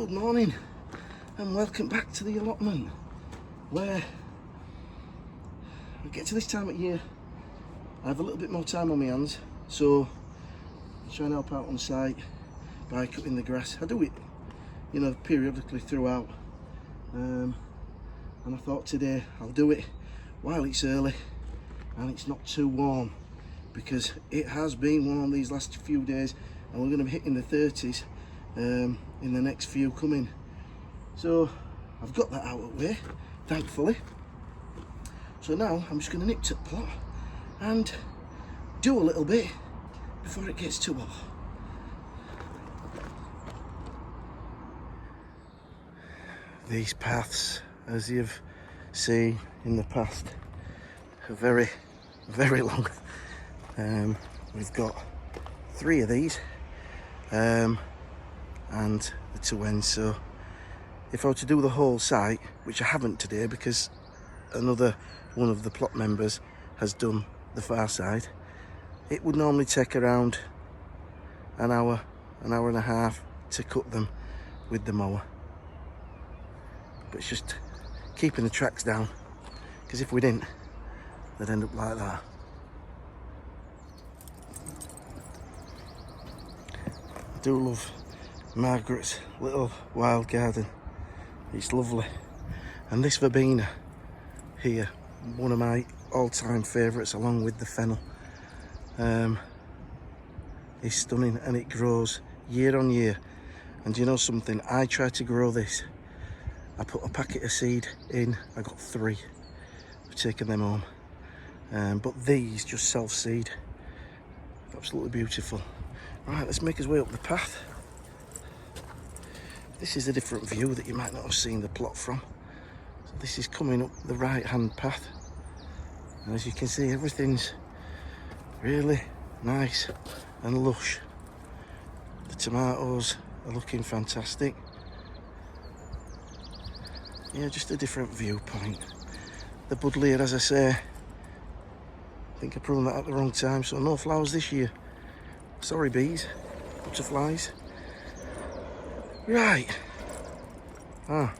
Good morning and welcome back to the allotment, where we get to this time of year I have a little bit more time on my hands, so I try and help out on site by cutting the grass. I do it, you know, periodically throughout, and I thought today I'll do it while it's early and it's not too warm, because it has been warm these last few days and we're going to be hitting the 30s in the next few coming. So I've got that out of the way, thankfully. So now I'm just going to nip to the plot and do a little bit before it gets too hot. These paths, as you've seen in the past, are very, very long. We've got 3 of these and the 2 ends, so if I were to do the whole site, which I haven't today because another one of the plot members has done the far side, it would normally take around an hour and a half to cut them with the mower. But it's just keeping the tracks down, because if we didn't, they'd end up like that. I do love Margaret's little wild garden. It's lovely. And this verbena here, one of my all-time favourites along with the fennel, is stunning, and it grows year on year. And you know something, I tried to grow this. I put a packet of seed in, I got 3. I've taken them home. But these just self-seed. Absolutely beautiful. Right, let's make our way up the path. This is a different view that you might not have seen the plot from. So this is coming up the right-hand path. And as you can see, everything's really nice and lush. The tomatoes are looking fantastic. Yeah, just a different viewpoint. The buddleia, as I say, I think I pruned that at the wrong time, so no flowers this year. Sorry bees, butterflies. Right. I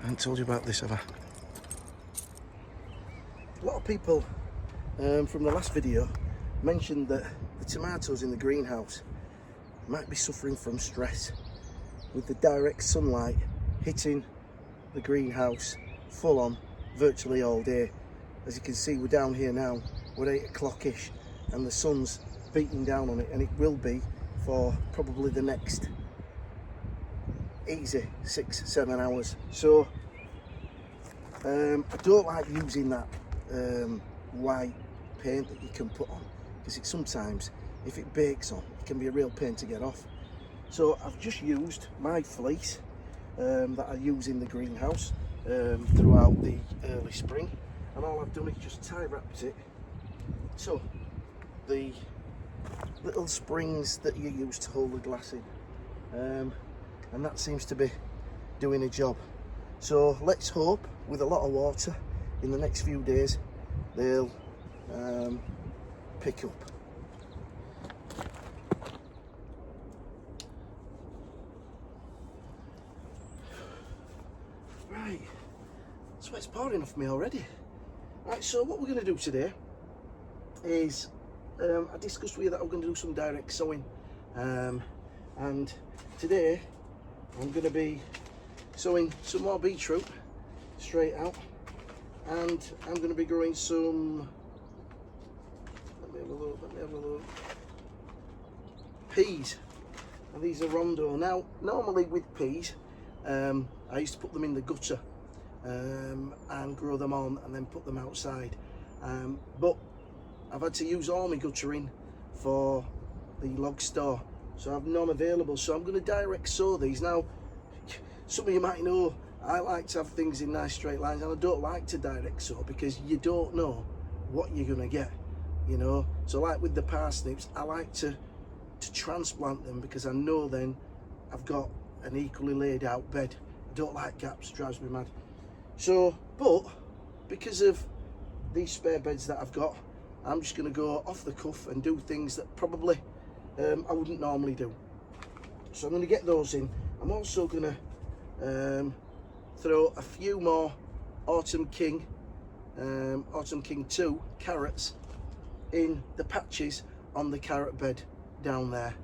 haven't told you about this, have I? A lot of people from the last video mentioned that the tomatoes in the greenhouse might be suffering from stress with the direct sunlight hitting the greenhouse full on virtually all day. As you can see, we're down here now, we're 8 o'clock-ish, and the sun's beating down on it, and it will be for probably the next easy 6-7 hours. So I don't like using that white paint that you can put on, because it sometimes, if it bakes on, it can be a real pain to get off. So I've just used my fleece that I use in the greenhouse throughout the early spring, and all I've done is just tie wrapped it to the little springs that you use to hold the glass in, and that seems to be doing a job. So let's hope with a lot of water in the next few days they'll pick up. Right, so it's pouring off me already. Right, so what we're going to do today is, I discussed with you that I'm going to do some direct sowing, and today I'm going to be sowing some more beetroot straight out, and I'm going to be growing some, let me have a look, peas, and these are rondo. Now normally with peas, I used to put them in the gutter and grow them on and then put them outside, but I've had to use all my guttering for the log store, so I've none available. So I'm going to direct sow these. Now, some of you might know I like to have things in nice straight lines, and I don't like to direct sow because you don't know what you're going to get, you know. So like with the parsnips, I like to transplant them, because I know then I've got an equally laid out bed. I don't like gaps, drives me mad. So, but because of these spare beds that I've got, I'm just going to go off the cuff and do things that probably I wouldn't normally do. So I'm going to get those in. I'm also going to throw a few more Autumn King 2 carrots in the patches on the carrot bed down there.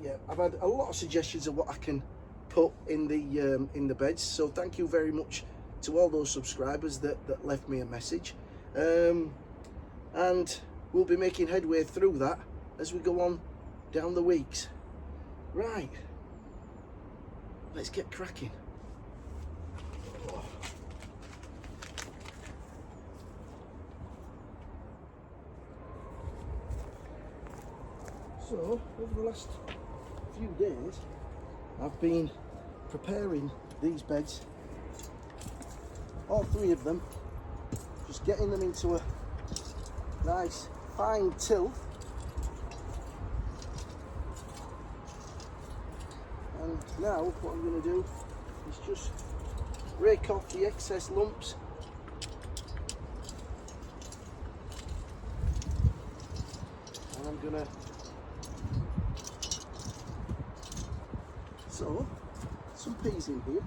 Yeah, I've had a lot of suggestions of what I can put in the beds, so thank you very much to all those subscribers that left me a message, and we'll be making headway through that as we go on down the weeks. Right, let's get cracking. So over the last few days I've been preparing these beds, all 3 of them, just getting them into a nice fine till, and now what I'm going to do is just rake off the excess lumps and I'm going to sow some peas in here.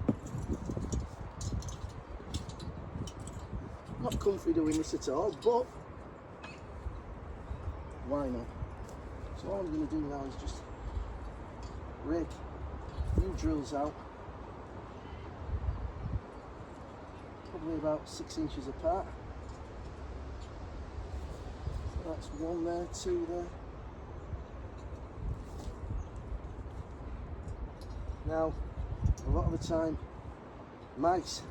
Not comfy doing this at all, but why not? So all I'm going to do now is just rake a few drills out, probably about 6 inches apart. So that's 1 there, 2 there. Now, a lot of the time, mice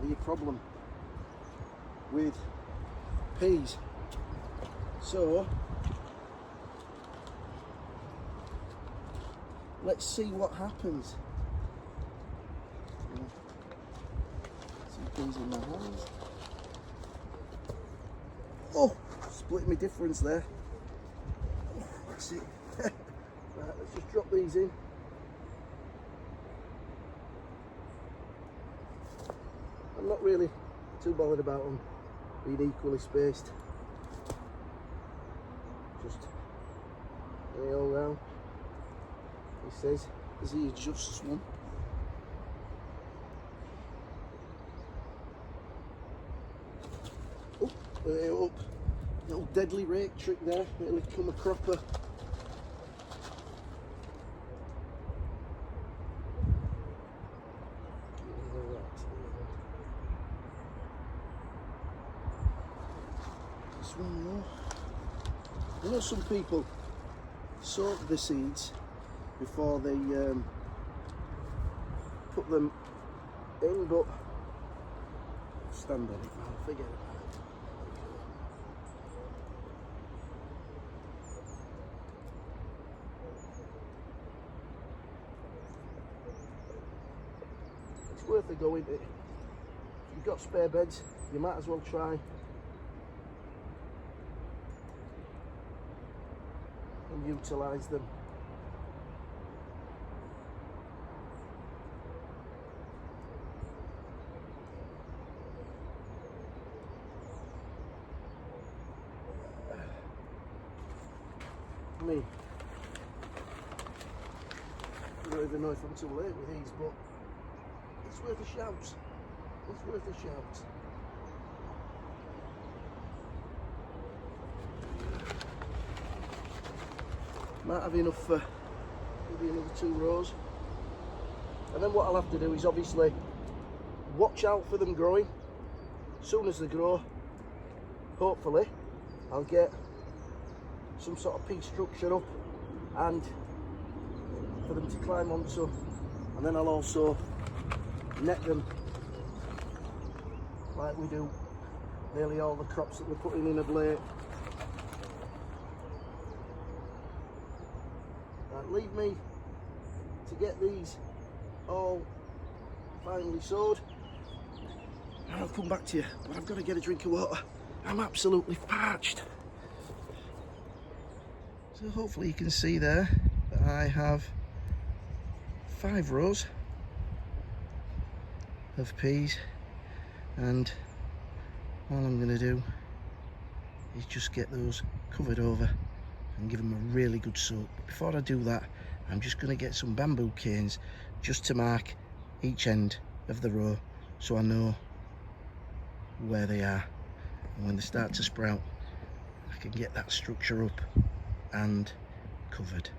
are your problem with peas. So, let's see what happens. Some peas in my hands. Oh, split my difference there. Oh, that's it. Right, let's just drop these in. I'm not really too bothered about them being equally spaced. Just lay all round. He says as he adjusts one. Oh, way up. Little deadly rake trick there. It'll become a cropper. One more. I know some people soak the seeds before they put them in, but stand on it now, forget about it. It's worth a go, isn't it? If you've got spare beds, you might as well try and utilise them. I mean, I don't even know if I'm too late with these, but it's worth a shout. It's worth a shout. Might have enough for maybe another 2 rows. And then what I'll have to do is obviously watch out for them growing. As soon as they grow, hopefully I'll get some sort of pea structure up and for them to climb onto, and then I'll also net them like we do nearly all the crops that we're putting in of late. Right, leave me to get these all finally sowed and I'll come back to you, but I've got to get a drink of water. I'm absolutely parched. So hopefully you can see there that I have 5 rows of peas, and all I'm going to do is just get those covered over and give them a really good soak. But before I do that, I'm just going to get some bamboo canes just to mark each end of the row so I know where they are, and when they start to sprout I can get that structure up and covered.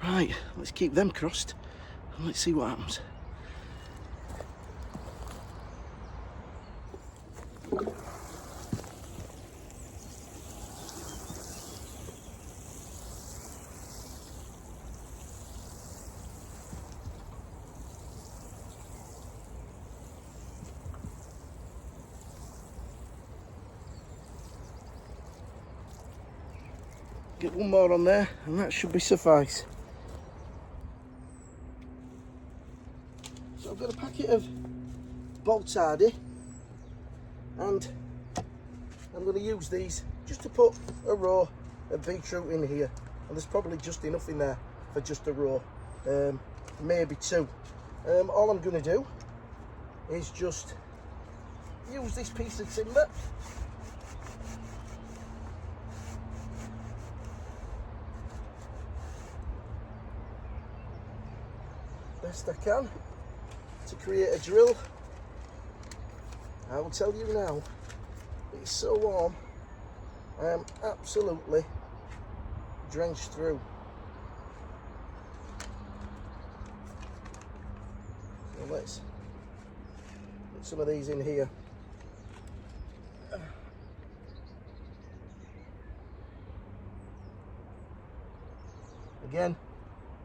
Right, let's keep them crossed and let's see what happens. Get one more on there and that should be suffice. So I've got a packet of bog tardy and I'm going to use these just to put a row of beetroot in here, and there's probably just enough in there for just a row, maybe two. All I'm going to do is just use this piece of timber best I can to create a drill. I will tell you now, it's so warm, I am absolutely drenched through. So let's put some of these in here. Again,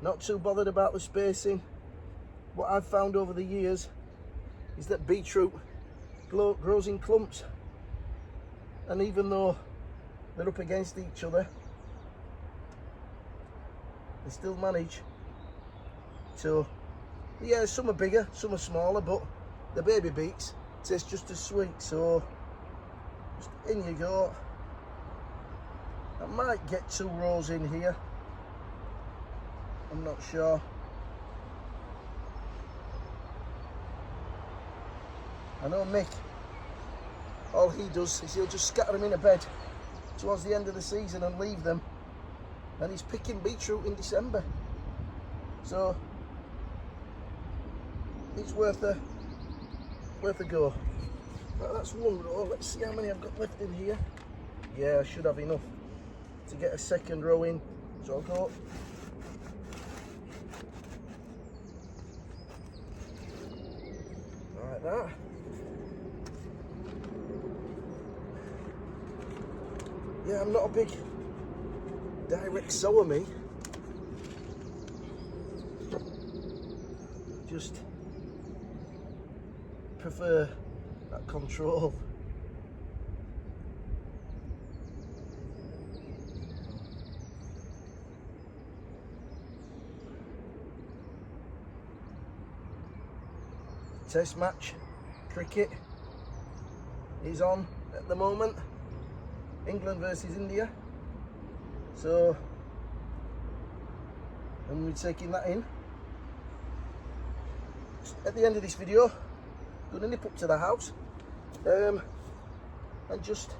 not too bothered about the spacing. What I've found over the years is that beetroot grows in clumps, and even though they're up against each other, they still manage to, yeah, some are bigger, some are smaller, but the baby beets taste just as sweet. So just in you go. I might get 2 rows in here, I'm not sure. I know Mick, all he does is he'll just scatter them in a bed towards the end of the season and leave them, and he's picking beetroot in December. So it's worth a go. Right, that's one row. Let's see how many I've got left in here. Yeah, I should have enough to get a second row in. So I'll go like that. Yeah, I'm not a big direct sower, me. Just prefer that control. Test match cricket is on at the moment. England versus India. So and we're taking that in. At the end of this video, I'm going to nip up to the house and just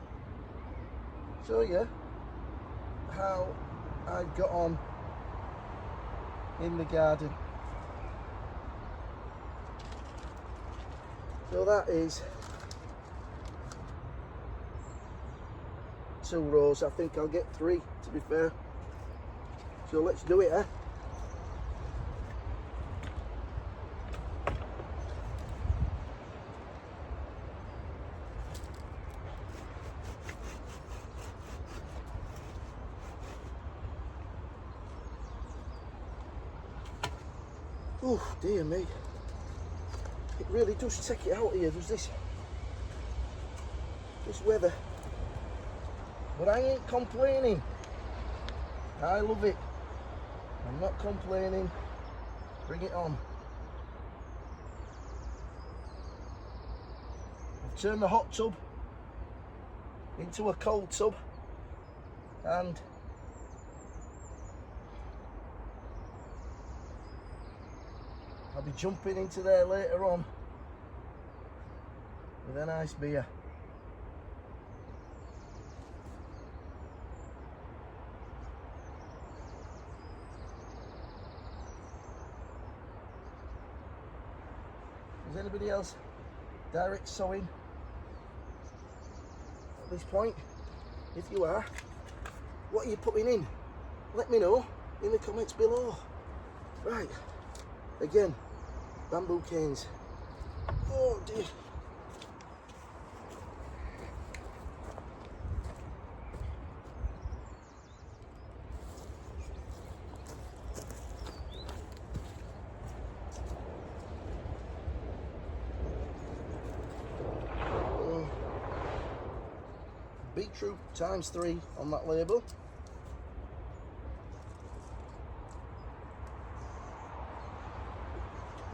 show you how I got on in the garden. So that is 2 rows. I think I'll get 3 to be fair. So let's do it, eh? Oh dear me, it really does take it out here, does this weather, but I ain't complaining. I love it. I'm not complaining. Bring it on. I've turned the hot tub into a cold tub, and I'll be jumping into there later on with a nice beer. Is anybody else direct sowing at this point? If you are, what are you putting in? Let me know in the comments below. Right, again, bamboo canes. Oh dear. Beetroot ×3 on that label.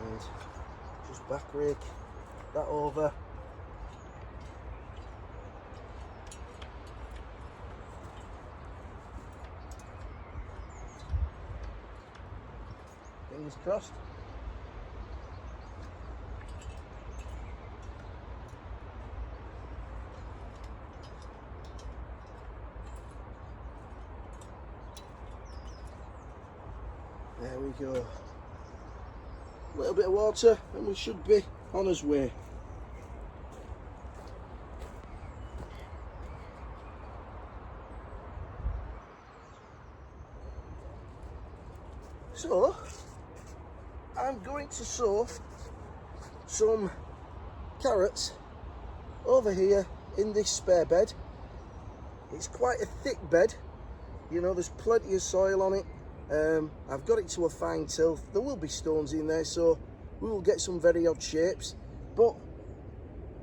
And just back rake that over. Fingers crossed. There we go. A little bit of water and we should be on his way. So, I'm going to sow some carrots over here in this spare bed. It's quite a thick bed, you know, there's plenty of soil on it. I've got it to a fine tilth. There will be stones in there, so we will get some very odd shapes, but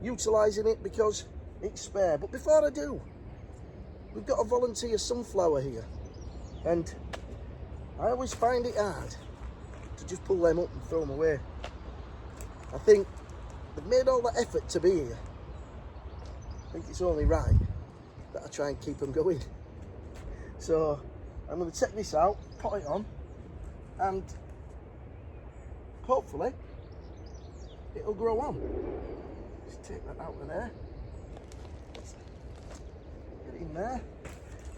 utilising it because it's spare. But before I do, we've got a volunteer sunflower here, and I always find it hard to just pull them up and throw them away. I think they've made all that effort to be here. I think it's only right that I try and keep them going. So I'm going to take this out, put it on, and hopefully it'll grow on. Just take that out of there. Get it in there.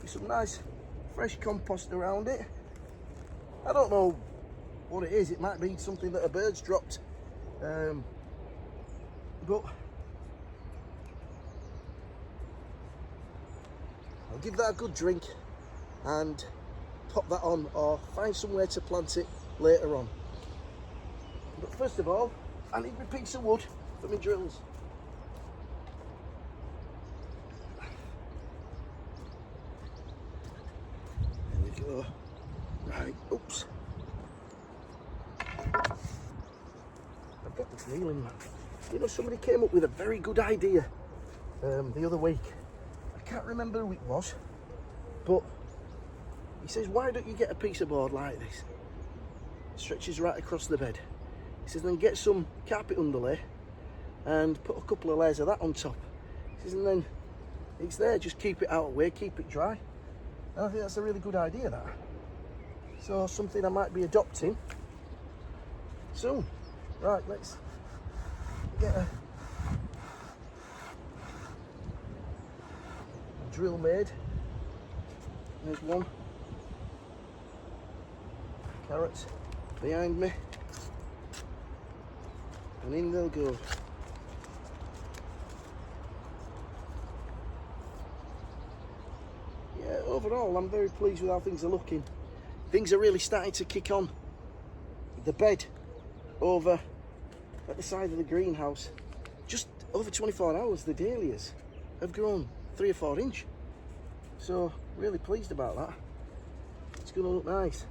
With some nice fresh compost around it. I don't know what it is. It might be something that a bird's dropped. But I'll give that a good drink and pop that on, or find somewhere to plant it later on. But first of all, I need my piece of wood for my drills. There we go. Right, oops. I've got the feeling, man. You know, somebody came up with a very good idea the other week. I can't remember who it was, but he says, why don't you get a piece of board like this? It stretches right across the bed. He says, then get some carpet underlay and put a couple of layers of that on top. He says, and then it's there, just keep it out of the way, keep it dry. And I think that's a really good idea, that. So something I might be adopting soon. Right, let's get a drill made. There's one. Carrots behind me. And in they'll go. Yeah, overall I'm very pleased with how things are looking. Things are really starting to kick on. The bed over at the side of the greenhouse, just over 24 hours, the dahlias have grown 3 or 4 inch. So really pleased about that. It's going to look nice.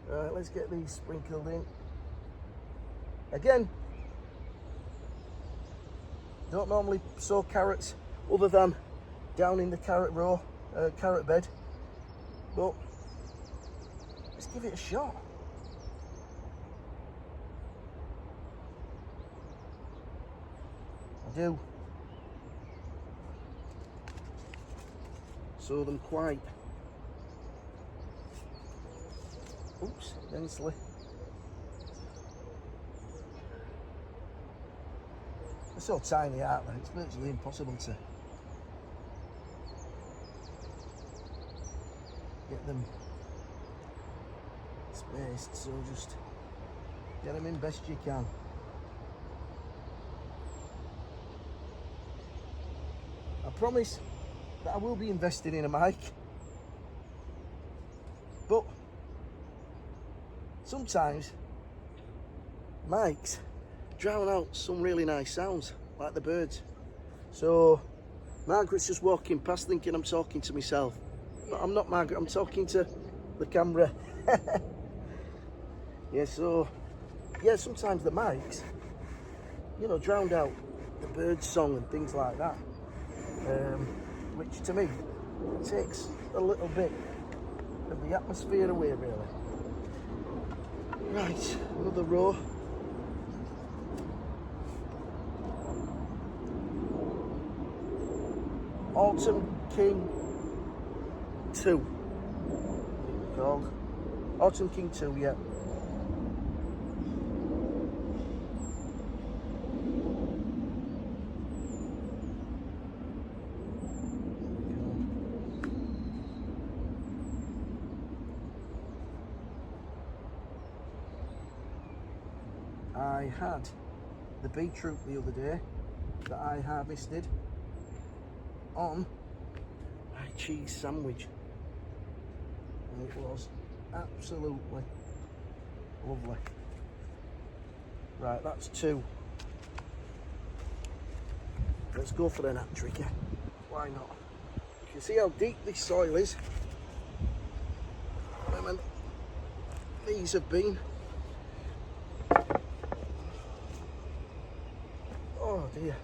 Right, let's get these sprinkled in. Again, don't normally sow carrots other than down in the carrot bed, but let's give it a shot. I do. Sow them quite, densely. They're so tiny, aren't they? It's virtually impossible to get them spaced, so just get them in best you can. I promise that I will be investing in a mic, but sometimes mics drown out some really nice sounds, like the birds. So Margaret's just walking past thinking I'm talking to myself, but I'm not Margaret, I'm talking to the camera. Yeah, so yeah, sometimes the mics, you know, drowned out the bird song and things like that, which to me takes a little bit of the atmosphere away, really. Right, another row. Autumn King 2, I think it's called. Autumn King 2, yeah. I had the beetroot the other day that I harvested on my cheese sandwich, and it was absolutely lovely. Right, that's 2. Let's go for an hat tricky. Why not? You can see how deep this soil is. And these have been. Oh dear.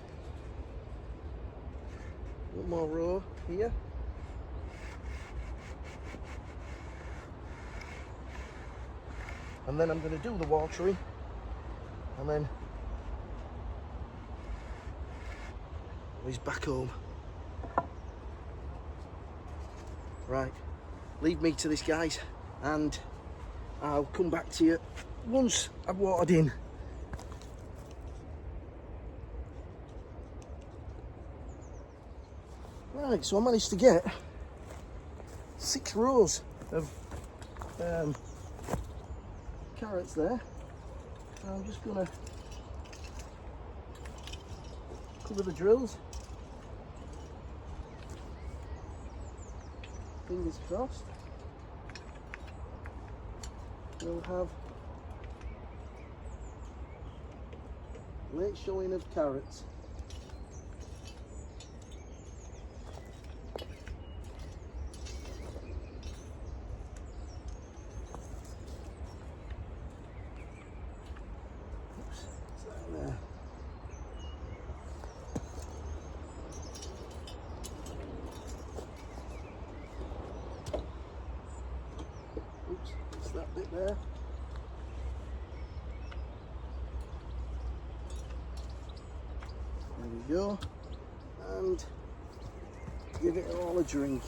One more row here. And then I'm going to do the watering, and then he's back home. Right, leave me to this, guys, and I'll come back to you once I've watered in. Right, so I managed to get 6 rows of carrots there. I'm just going to cover the drills. Fingers crossed. We'll have late showing of carrots. That bit there. There we go. And give it all a drink.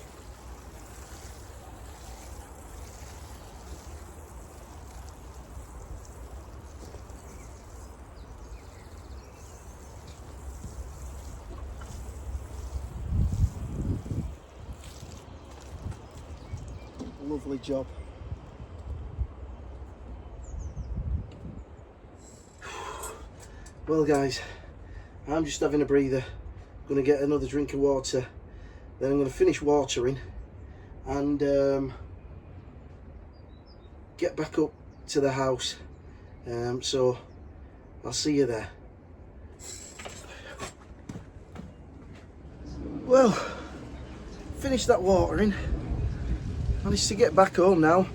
lovely job. Well guys, I'm just having a breather. I'm going to get another drink of water, then I'm going to finish watering and get back up to the house. So I'll see you there. Well, finished that watering, managed to get back home now,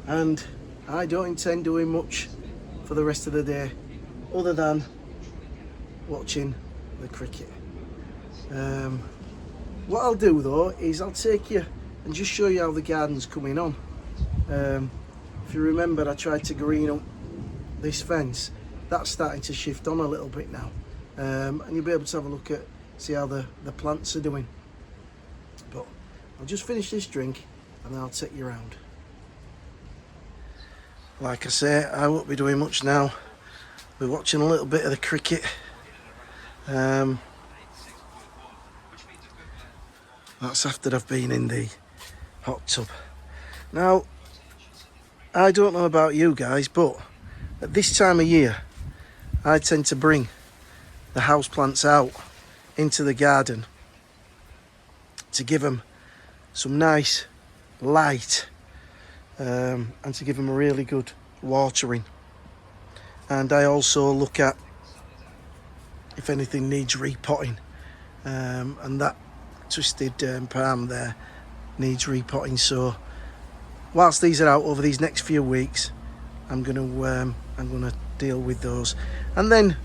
and I don't intend doing much for the rest of the day other than watching the cricket. What I'll do though is I'll take you and just show you how the garden's coming on. If you remember, I tried to green up this fence. That's starting to shift on a little bit now, and you'll be able to have a look at, see how the plants are doing. But I'll just finish this drink and then I'll take you around. Like I say, I won't be doing much now. We're watching a little bit of the cricket. That's after I've been in the hot tub. Now, I don't know about you guys, but at this time of year, I tend to bring the houseplants out into the garden to give them some nice light, and to give them a really good watering. And I also look at if anything needs repotting, and that twisted palm there needs repotting. So whilst these are out over these next few weeks, I'm gonna deal with those. And then,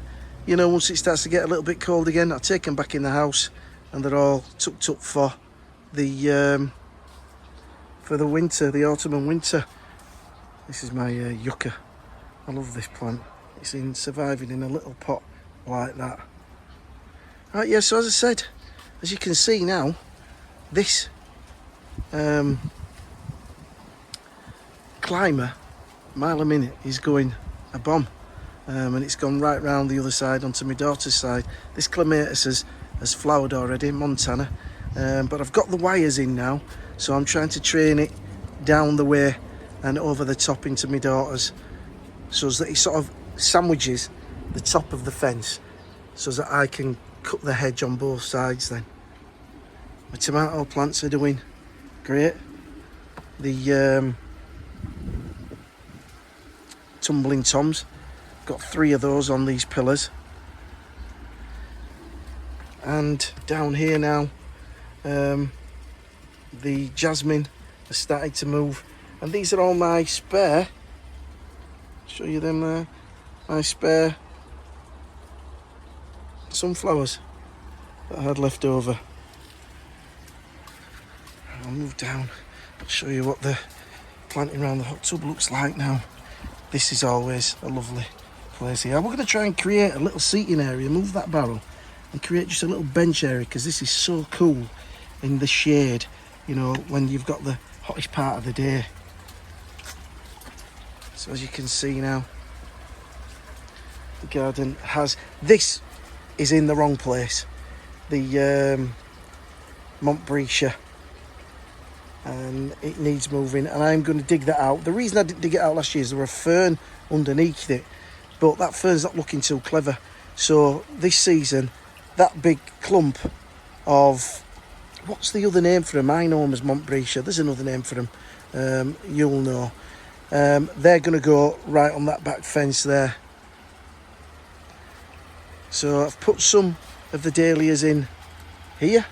you know, once it starts to get a little bit cold again, I'll take them back in the house and they're all tucked up for the winter, the autumn and winter. This is my yucca. I love this plant. It's surviving in a little pot like that. Right, yeah, so as I said, as you can see now, this climber, mile a minute, is going a bomb. And it's gone right round the other side onto my daughter's side. This clematis has flowered already in Montana, but I've got the wires in now, so I'm trying to train it down the way and over the top into my daughter's, so that it sort of sandwiches the top of the fence, so that I can cut the hedge on both sides then. My tomato plants are doing great. The tumbling toms, got 3 of those on these pillars. And down here now, the jasmine has started to move, and these are all my spare, show you them there, my spare sunflowers that I had left over. I'll move down, I'll show you what the planting around the hot tub looks like now. This is always a lovely place here. We're going to try and create a little seating area, move that barrel and create just a little bench area, because this is so cool in the shade, you know, when you've got the hottest part of the day. So as you can see now, the garden has, this is in the wrong place, the Montbretia, and it needs moving, and I'm going to dig that out. The reason I didn't dig it out last year is there was a fern underneath it, but that fern's not looking too clever. So this season, that big clump of, what's the other name for them? I know them as Montbretia. There's another name for them. You'll know. They're going to go right on that back fence there. So I've put some of the dahlias in here.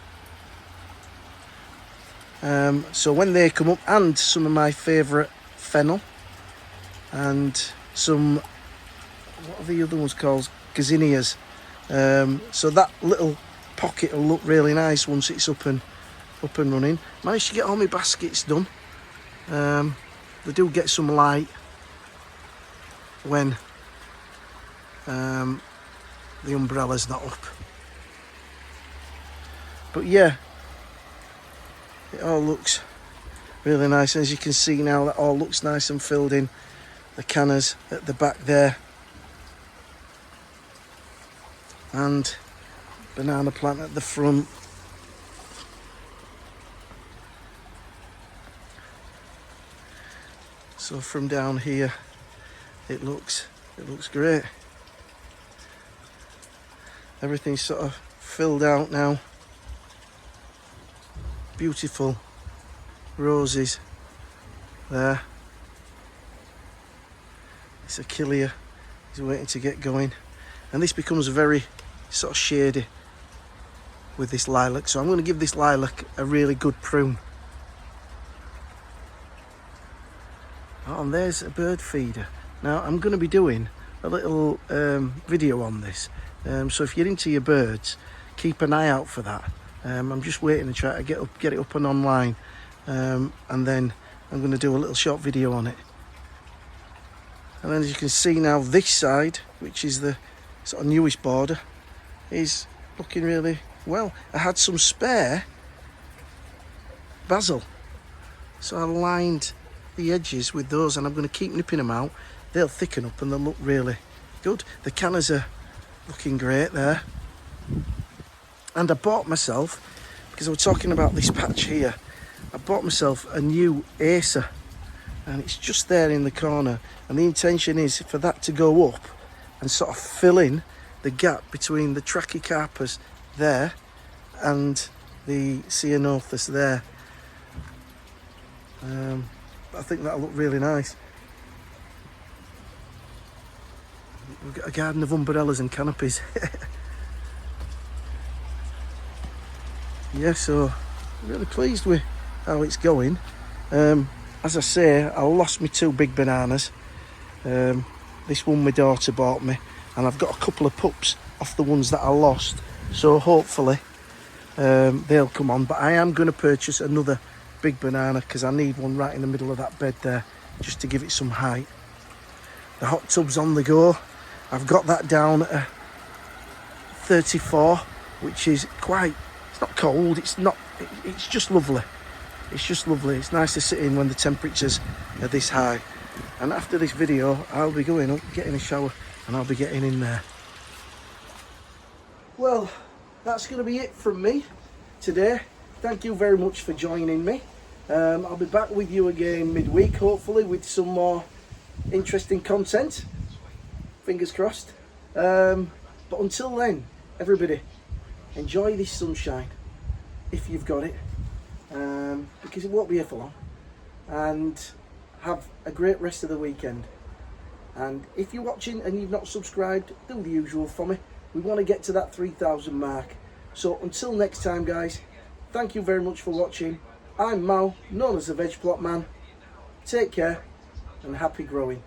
So when they come up, and some of my favourite fennel, and some, what are the other ones called? Gazinias. So that little pocket will look really nice once it's up and running. Managed to get all my baskets done. They do get some light when the umbrella's not up. But yeah, it all looks really nice. As you can see now, that all looks nice and filled in. The cannas at the back there, and banana plant at the front. So from down here, it looks great. Everything's sort of filled out now. Beautiful roses there. This Achillea is waiting to get going, and this becomes very sort of shady with this lilac, so I'm going to give this lilac a really good prune. Oh, and there's a bird feeder. Now I'm going to be doing a little video on this, so if you're into your birds, keep an eye out for that. I'm just waiting to try to get it up and online, and then I'm going to do a little short video on it. And then as you can see now, this side, which is the sort of newest border, is looking really well. I had some spare basil, so I lined the edges with those, and I'm going to keep nipping them out. They'll thicken up and they'll look really good. The cannas are looking great there. And I bought myself, because I was talking about this patch here, I bought myself a new acer, and it's just there in the corner, and the intention is for that to go up and sort of fill in the gap between the Trachycarpus there and the Ceanothus there. I think that'll look really nice. We've got a garden of umbrellas and canopies. Yeah, so I'm really pleased with how it's going. As I say, I lost my 2 big bananas. This one my daughter bought me, and I've got a couple of pups off the ones that I lost, so hopefully they'll come on. But I am going to purchase another big banana, because I need one right in the middle of that bed there, just to give it some height. The hot tub's on the go. I've got that down at 34, which is quite, it's not cold, it's just lovely. It's just lovely. It's nice to sit in when the temperatures are this high. And after this video, I'll be going up, getting a shower, and I'll be getting in there. Well, that's going to be it from me today. Thank you very much for joining me. I'll be back with you again midweek, hopefully, with some more interesting content. Fingers crossed. But until then, everybody, enjoy this sunshine, if you've got it, because it won't be here for long. And have a great rest of the weekend. And if you're watching and you've not subscribed, do the usual for me. We want to get to that 3,000 mark. So until next time, guys, thank you very much for watching. I'm Mal, known as the Veg Plot Man. Take care and happy growing.